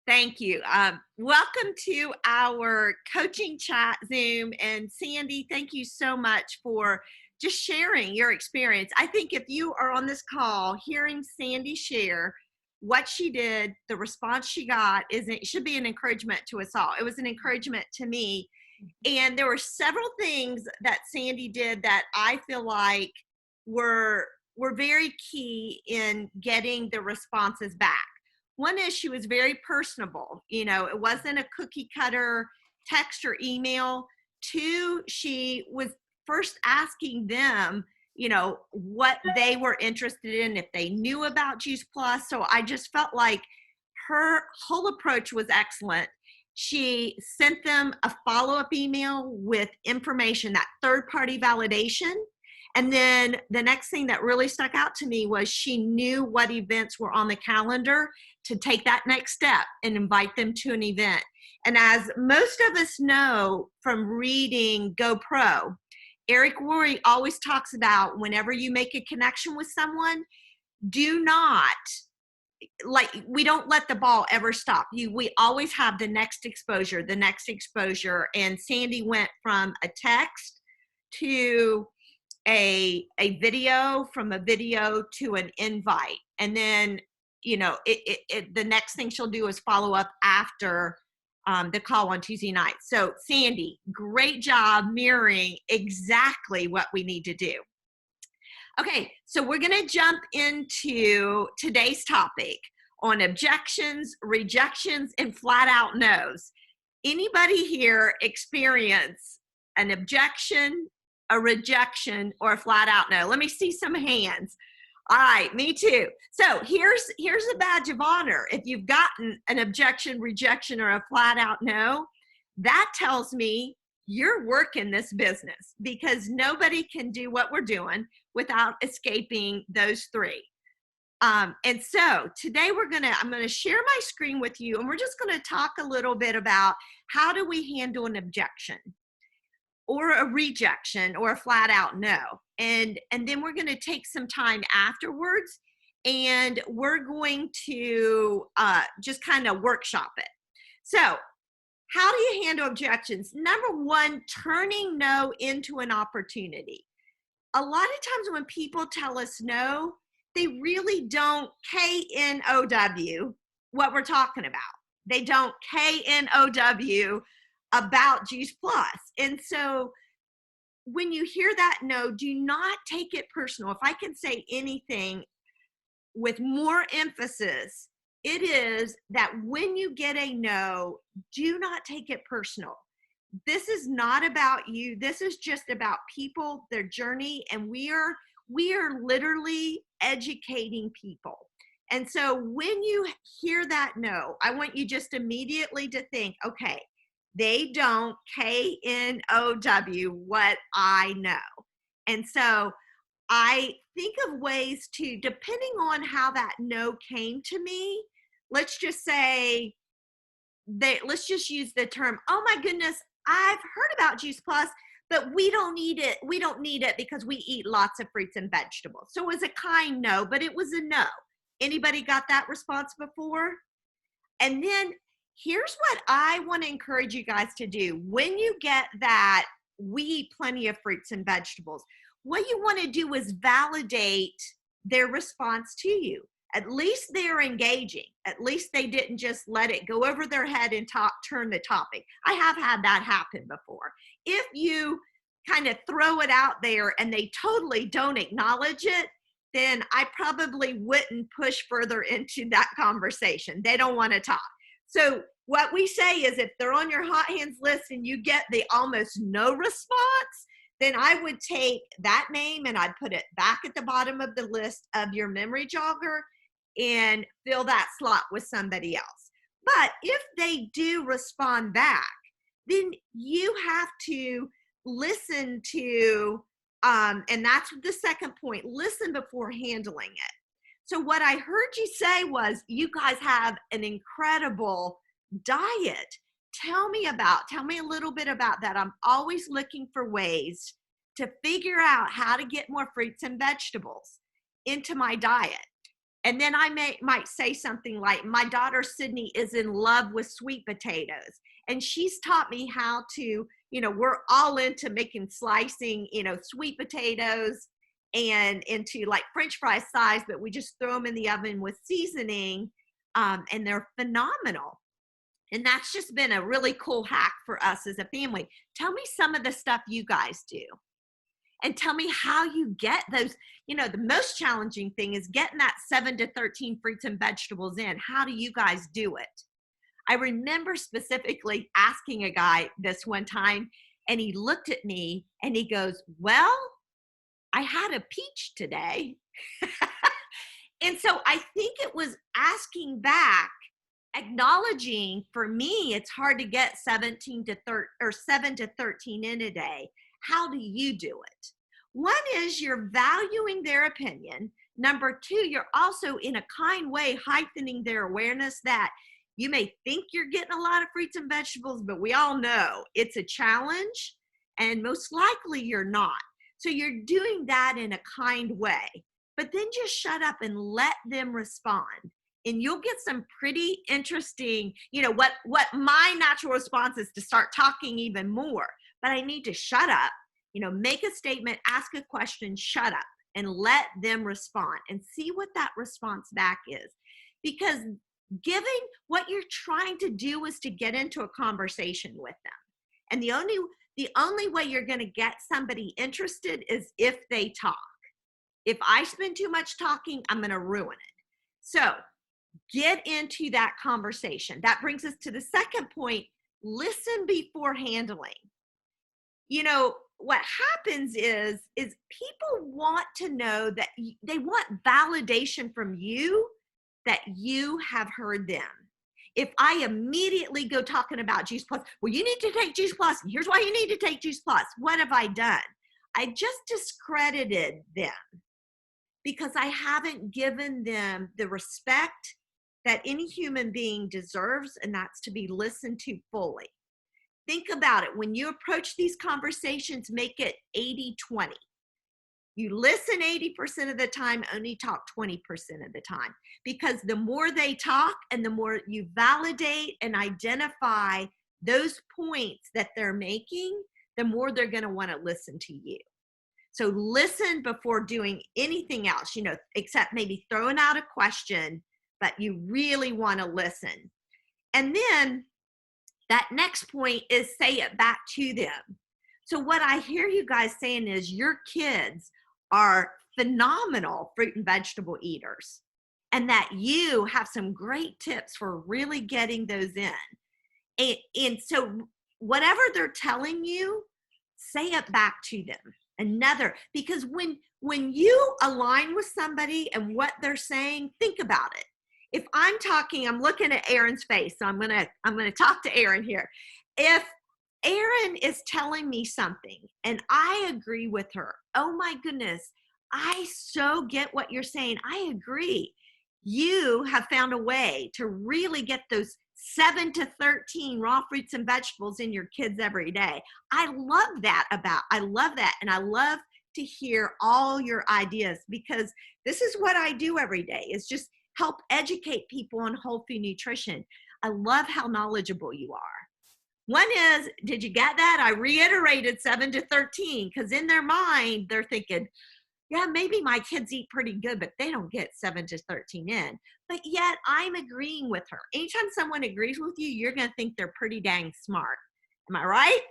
Thank you. Welcome to our coaching chat Zoom. And Sandy, thank you so much for just sharing your experience. I think if you are on this call hearing Sandy share what she did, the response she got it should be an encouragement to us all. It was an encouragement to me. And there were several things that Sandy did that I feel like were were very key in getting the responses back. One is she was very personable. It wasn't a cookie cutter text or email. Two, she was first asking them, what they were interested in, if they knew about Juice Plus. So I just felt like her whole approach was excellent. She sent them a follow-up email with information, that third-party validation. And then the next thing that really stuck out to me was she knew what events were on the calendar to take that next step and invite them to an event. And as most of us know from reading GoPro, Eric Worre always talks about whenever you make a connection with someone, do not, we don't let the ball ever stop. We always have the next exposure. And Sandy went from a text to a video, from a video to an invite. And then, the next thing she'll do is follow up after the call on Tuesday night. So Sandy, great job mirroring exactly what we need to do. Okay, so we're going to jump into today's topic on objections, rejections, and flat out no's. Anybody here experience an objection, a rejection, or a flat out no? Let me see some hands. All right, me too. So here's a badge of honor. If you've gotten an objection, rejection, or a flat out no, that tells me you're working this business, because nobody can do what we're doing without escaping those three. And so today I'm going to share my screen with you, and we're just going to talk a little bit about how do we handle an objection or a rejection or a flat out no. And then we're going to take some time afterwards, and we're going to just kind of workshop it. So how do you handle objections? Number one, turning no into an opportunity. A lot of times when people tell us no, they really don't K-N-O-W what we're talking about. They don't K-N-O-W about Juice Plus. And so when you hear that no, do not take it personal. If I can say anything with more emphasis, it is that when you get a no, do not take it personal. This is not about you. This is just about people, their journey, and we are literally educating people. And so when you hear that no, I want you just immediately to think, okay, they don't K-N-O-W what I know. And so I think of ways to, depending on how that no came to me, let's just say let's just use the term, oh my goodness, I've heard about Juice Plus, but we don't need it. We don't need it because we eat lots of fruits and vegetables. So it was a kind no, but it was a no. Anybody got that response before? And then here's what I want to encourage you guys to do. When you get that, we eat plenty of fruits and vegetables, what you want to do is validate their response to you. At least they're engaging. At least they didn't just let it go over their head and turn the topic. I have had that happen before. If you kind of throw it out there and they totally don't acknowledge it, then I probably wouldn't push further into that conversation. They don't want to talk. So what we say is, if they're on your hot hands list and you get the almost no response, then I would take that name and I'd put it back at the bottom of the list of your memory jogger and fill that slot with somebody else. But if they do respond back, then you have to listen to, and that's the second point, listen before handling it. So what I heard you say was, you guys have an incredible diet. Tell me a little bit about that. I'm always looking for ways to figure out how to get more fruits and vegetables into my diet. And then I might say something like, my daughter Sydney is in love with sweet potatoes. And she's taught me how to, we're all into making slicing, sweet potatoes and into like French fry size, but we just throw them in the oven with seasoning, and they're phenomenal. And that's just been a really cool hack for us as a family. Tell me some of the stuff you guys do. And tell me how you get those. The most challenging thing is getting that 7 to 13 fruits and vegetables in. How do you guys do it? I remember specifically asking a guy this one time, and he looked at me and he goes, well, I had a peach today. And so I think it was asking back, acknowledging, for me, it's hard to get 7 to 13 in a day. How do you do it? One is you're valuing their opinion. Number two, you're also in a kind way heightening their awareness that you may think you're getting a lot of fruits and vegetables, but we all know it's a challenge and most likely you're not. So you're doing that in a kind way, but then just shut up and let them respond. And you'll get some pretty interesting, what my natural response is to start talking even more, but I need to shut up, make a statement, ask a question, shut up, and let them respond and see what that response back is. Because giving, what you're trying to do is to get into a conversation with them. And the only way you're going to get somebody interested is if they talk. If I spend too much talking, I'm going to ruin it. So get into that conversation. That brings us to the second point. Listen before handling. What happens is people want to know that they want validation from you that you have heard them. If I immediately go talking about Juice Plus, well, you need to take Juice Plus. Here's why you need to take Juice Plus. What have I done? I just discredited them because I haven't given them the respect that any human being deserves, and that's to be listened to fully. Think about it. When you approach these conversations, make it 80-20. You listen 80% of the time, only talk 20% of the time. Because the more they talk and the more you validate and identify those points that they're making, the more they're going to want to listen to you. So listen before doing anything else, except maybe throwing out a question, but you really want to listen. And then that next point is say it back to them. So what I hear you guys saying is your kids are phenomenal fruit and vegetable eaters, and that you have some great tips for really getting those in. And so whatever they're telling you, say it back to them. Because when you align with somebody and what they're saying, think about it. If I'm talking, I'm looking at Erin's face, so I'm gonna talk to Erin here. If Erin is telling me something and I agree with her, oh my goodness, I so get what you're saying. I agree. You have found a way to really get those 7 to 13 raw fruits and vegetables in your kids every day. I love that. And I love to hear all your ideas, because this is what I do every day, is just help educate people on whole food nutrition. I love how knowledgeable you are. One is, did you get that? I reiterated 7 to 13, because in their mind, they're thinking, yeah, maybe my kids eat pretty good, but they don't get 7 to 13 in. But yet I'm agreeing with her. Anytime someone agrees with you, you're going to think they're pretty dang smart. Am I right?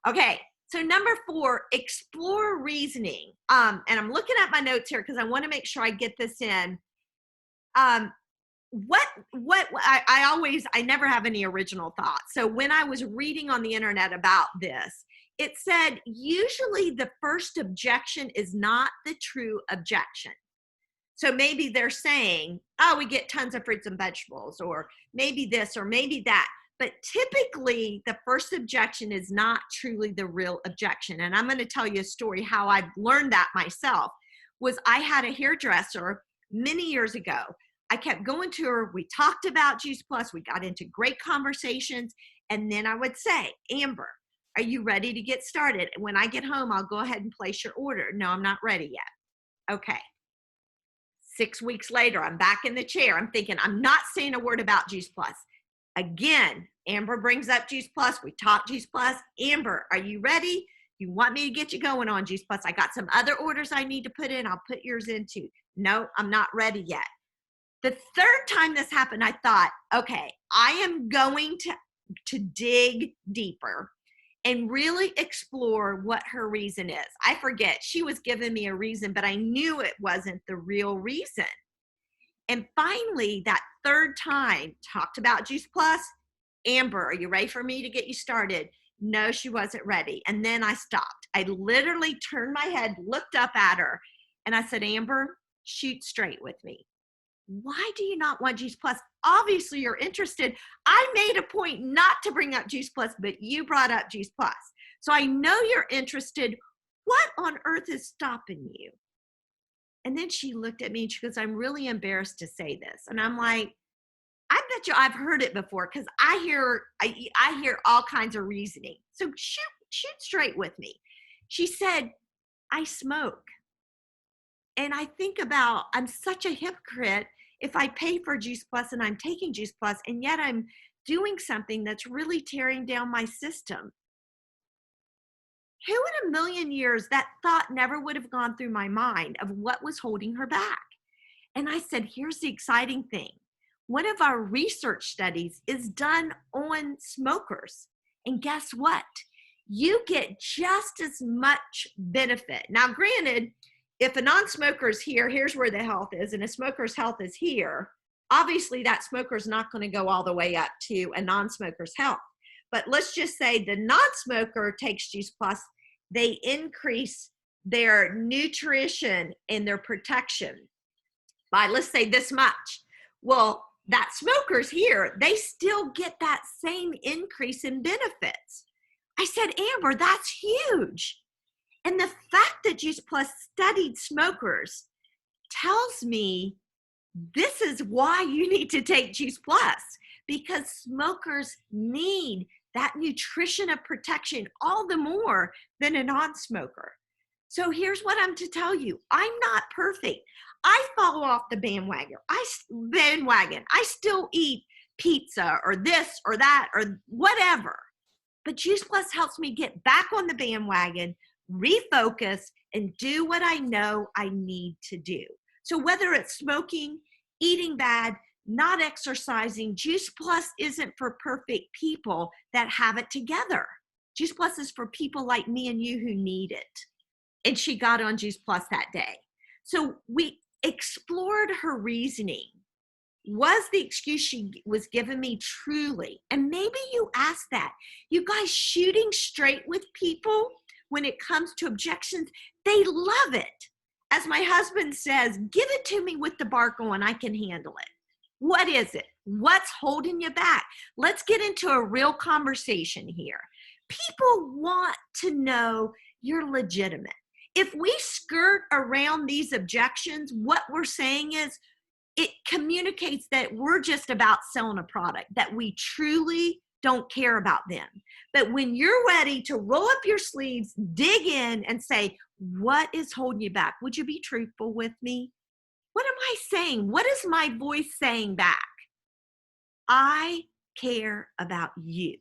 Okay. So number 4, explore reasoning. And I'm looking at my notes here because I want to make sure I get this in. I never have any original thoughts. So when I was reading on the internet about this, it said usually the first objection is not the true objection. So maybe they're saying, oh, we get tons of fruits and vegetables, or maybe this, or maybe that. But typically the first objection is not truly the real objection. And I'm going to tell you a story how I've learned that myself. I had a hairdresser many years ago. I kept going to her. We talked about Juice Plus. We got into great conversations. And then I would say, Amber, are you ready to get started? When I get home, I'll go ahead and place your order. No, I'm not ready yet. Okay. 6 weeks later, I'm back in the chair. I'm thinking, I'm not saying a word about Juice Plus. Again, Amber brings up Juice Plus. We talk Juice Plus. Amber, are you ready? You want me to get you going on Juice Plus? I got some other orders I need to put in. I'll put yours in too. No, I'm not ready yet. The third time this happened, I thought, okay, I am going to dig deeper and really explore what her reason is. I forget, she was giving me a reason, but I knew it wasn't the real reason. And finally, that third time, talked about Juice Plus. Amber, are you ready for me to get you started? No, she wasn't ready. And then I stopped. I literally turned my head, looked up at her, and I said, Amber, shoot straight with me. Why do you not want Juice Plus? Obviously, you're interested. I made a point not to bring up Juice Plus, but you brought up Juice Plus. So I know you're interested. What on earth is stopping you? And then she looked at me and she goes, I'm really embarrassed to say this. And I'm like, I bet you I've heard it before because I hear all kinds of reasoning. So shoot straight with me. She said, I smoke. And I think about, I'm such a hypocrite if I pay for Juice Plus and I'm taking Juice Plus, and yet I'm doing something that's really tearing down my system. Who in a million years that thought never would have gone through my mind of what was holding her back? And I said, here's the exciting thing. One of our research studies is done on smokers. And guess what? You get just as much benefit. Now, granted, if a non-smoker is here, here's where the health is, and a smoker's health is here, obviously that smoker's not going to go all the way up to a non-smoker's health. But let's just say the non-smoker takes Juice Plus, they increase their nutrition and their protection by, let's say, this much. Well, that smoker's here, they still get that same increase in benefits. I said, Amber, that's huge. And the fact that Juice Plus studied smokers tells me this is why you need to take Juice Plus, because smokers need that nutrition of protection all the more than a non-smoker. So here's what I'm to tell you. I'm not perfect. I fall off the bandwagon. I still eat pizza or this or that or whatever. But Juice Plus helps me get back on the bandwagon, refocus, and do what I know I need to do. So whether it's smoking, eating bad, not exercising, Juice Plus isn't for perfect people that have it together. Juice Plus is for people like me and you who need it. And she got on Juice Plus that day. So we explored her reasoning. Was the excuse she was giving me truly? And maybe you ask that. You guys, shooting straight with people when it comes to objections, they love it. As my husband says, give it to me with the bark on, I can handle it. What is it? What's holding you back? Let's get into a real conversation here. People want to know you're legitimate. If we skirt around these objections, what we're saying is it communicates that we're just about selling a product, that we truly don't care about them. But when you're ready to roll up your sleeves, dig in and say, what is holding you back? Would you be truthful with me? What am I saying? What is my voice saying back? I care about you.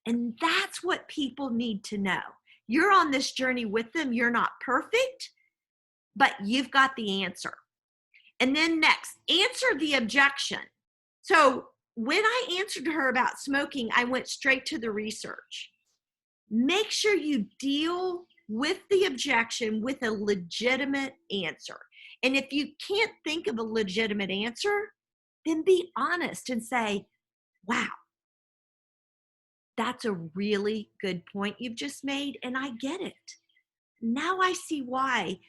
And that's what people need to know. You're on this journey with them. You're not perfect, but you've got the answer. And then next, answer the objection. So when I answered her about smoking, I went straight to the research. Make sure you deal with the objection with a legitimate answer. And if you can't think of a legitimate answer, then be honest and say, wow, that's a really good point you've just made, and I get it. Now I see why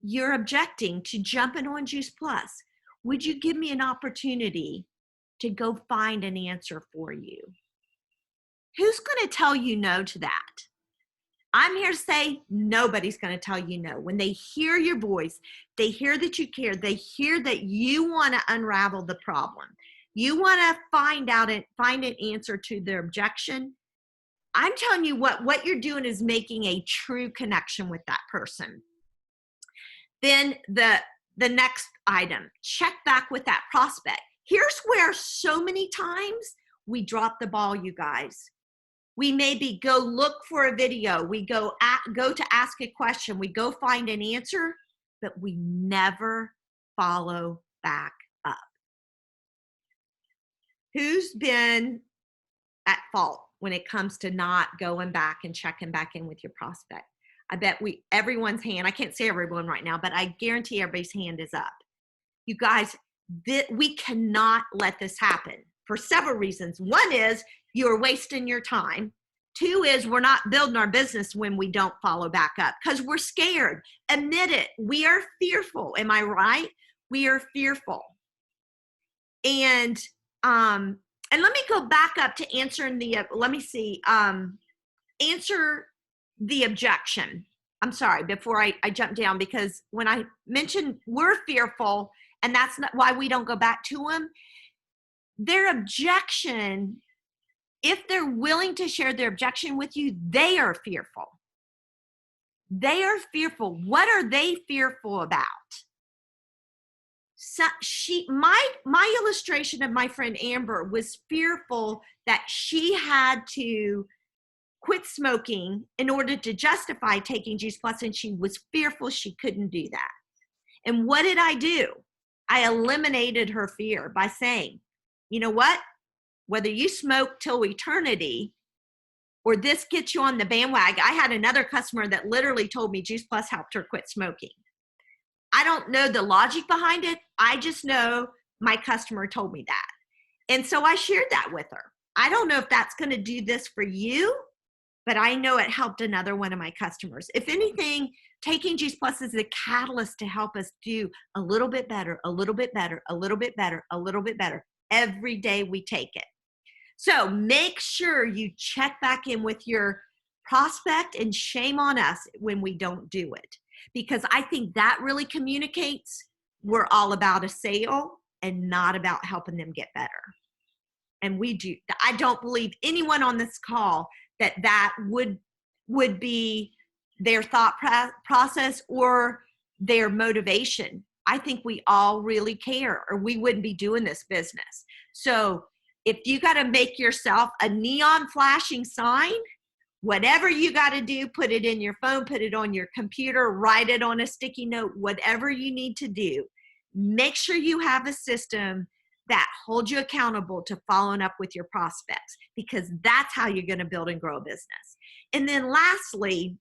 you're objecting to jumping on Juice Plus. Would you give me an opportunity to go find an answer for you? Who's going to tell you no to that? I'm here to say nobody's going to tell you no. When they hear your voice, they hear that you care, they hear that you want to unravel the problem. You want to find an answer to their objection. I'm telling you what you're doing is making a true connection with that person. Then the the next item, check back with that prospect. Here's where so many times we drop the ball, you guys. We maybe go look for a video. We go to ask a question. We go find an answer, but we never follow back up. Who's been at fault when it comes to not going back and checking back in with your prospect? I bet everyone's hand, I can't say everyone right now, but I guarantee everybody's hand is up. You guys, we cannot let this happen for several reasons. One is you're wasting your time. Two is we're not building our business when we don't follow back up because we're scared. Admit it. We are fearful. Am I right? We are fearful. And let me go back up to answering answer the objection. I'm sorry, before I jump down, because when I mentioned we're fearful, and that's not why we don't go back to them, their objection, if they're willing to share their objection with you, they are fearful. They are fearful. What are they fearful about? So my illustration of my friend Amber was fearful that she had to quit smoking in order to justify taking Juice Plus, and she was fearful she couldn't do that. And what did I do? I eliminated her fear by saying, you know what? Whether you smoke till eternity or this gets you on the bandwagon. I had another customer that literally told me Juice Plus helped her quit smoking. I don't know the logic behind it. I just know my customer told me that. And so I shared that with her. I don't know if that's going to do this for you, but I know it helped another one of my customers. If anything, taking Juice Plus is a catalyst to help us do a little bit better, a little bit better, a little bit better, a little bit better every day we take it. So make sure you check back in with your prospect, and shame on us when we don't do it. Because I think that really communicates we're all about a sale and not about helping them get better. And we do. I don't believe anyone on this call that would be their thought process or their motivation. I think we all really care, or we wouldn't be doing this business. So if you got to make yourself a neon flashing sign, whatever you got to do, put it in your phone, put it on your computer, write it on a sticky note, whatever you need to do. Make sure you have a system that holds you accountable to following up with your prospects, because that's how you're going to build and grow a business. And then lastly,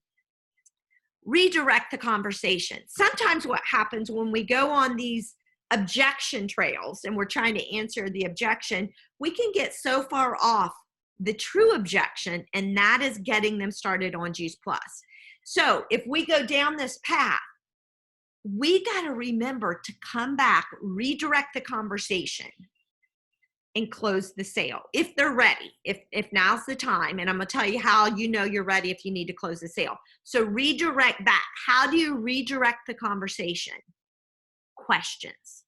redirect the conversation. Sometimes what happens when we go on these objection trails and we're trying to answer the objection, we can get so far off the true objection, and that is getting them started on Juice Plus. So if we go down this path, we got to remember to come back, redirect the conversation, and close the sale if they're ready, if now's the time. And I'm going to tell you how you know you're ready if you need to close the sale. So redirect back. How do you redirect the conversation? Questions.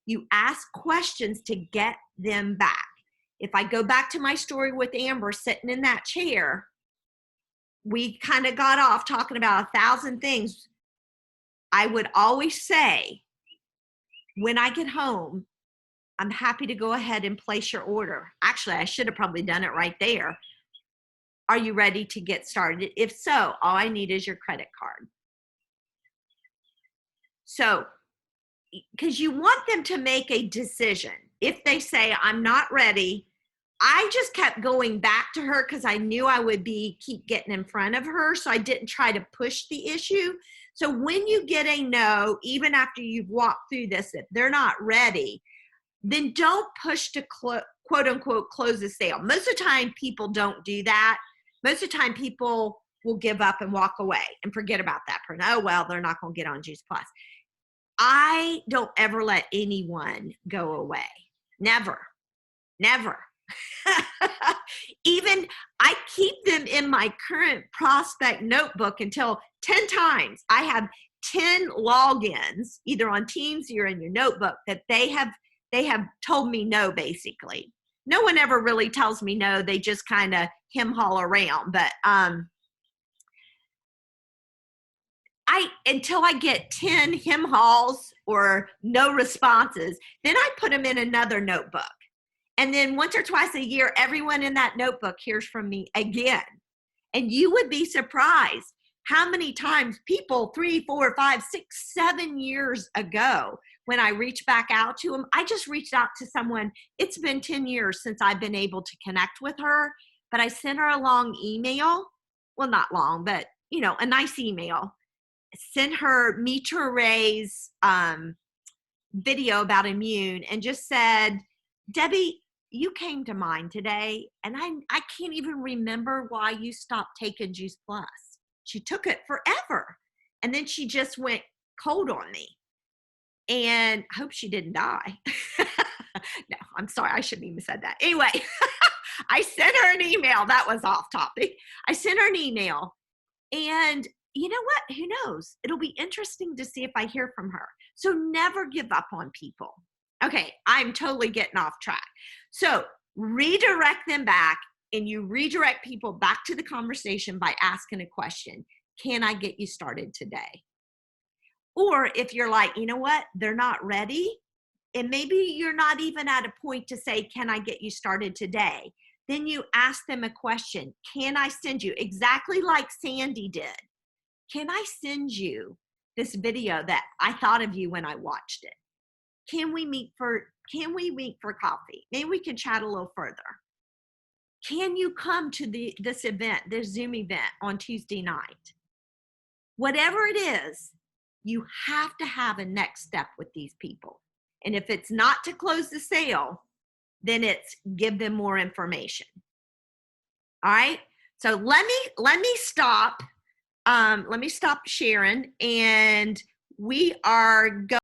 You ask questions to get them back. If I go back to my story with Amber sitting in that chair, we kind of got off talking about 1,000 things. I would always say, when I get home, I'm happy to go ahead and place your order. Actually, I should have probably done it right there. Are you ready to get started? If so, all I need is your credit card. So, because you want them to make a decision. If they say, I'm not ready, I just kept going back to her because I knew I would keep getting in front of her. So I didn't try to push the issue. So when you get a no, even after you've walked through this, if they're not ready, then don't push to quote unquote close the sale. Most of the time people don't do that. Most of the time people will give up and walk away and forget about that person. Oh, well, they're not going to get on Juice Plus. I don't ever let anyone go away. Never. Even I keep them in my current prospect notebook until 10 times. I have 10 logins, either on Teams or in your notebook, that they have told me no, basically. No one ever really tells me no. They just kind of hem-haul around. But I until I get 10 him hauls or no responses, then I put them in another notebook. And then once or twice a year, everyone in that notebook hears from me again. And you would be surprised how many times people 3, 4, 5, 6, 7 years ago, when I reach back out to them, I just reached out to someone. It's been 10 years since I've been able to connect with her, but I sent her a long email. Well, not long, but a nice email. Sent her Mitra Ray's video about immune and just said, Debbie, you came to mind today, and I can't even remember why you stopped taking Juice Plus. She took it forever, and then she just went cold on me. And I hope she didn't die. No, I'm sorry. I shouldn't even said that. Anyway, I sent her an email. That was off topic. I sent her an email, and you know what? Who knows? It'll be interesting to see if I hear from her. So never give up on people. Okay, I'm totally getting off track. So redirect them back, and you redirect people back to the conversation by asking a question. Can I get you started today? Or if you're like, you know what, they're not ready, and maybe you're not even at a point to say, can I get you started today? Then you ask them a question. Can I send you, exactly like Sandy did, can I send you this video that I thought of you when I watched it? Can we meet for coffee? Maybe we can chat a little further. Can you come to this event, this Zoom event on Tuesday night? Whatever it is, you have to have a next step with these people. And if it's not to close the sale, then it's give them more information. All right. So let me stop. Let me stop sharing, and we are going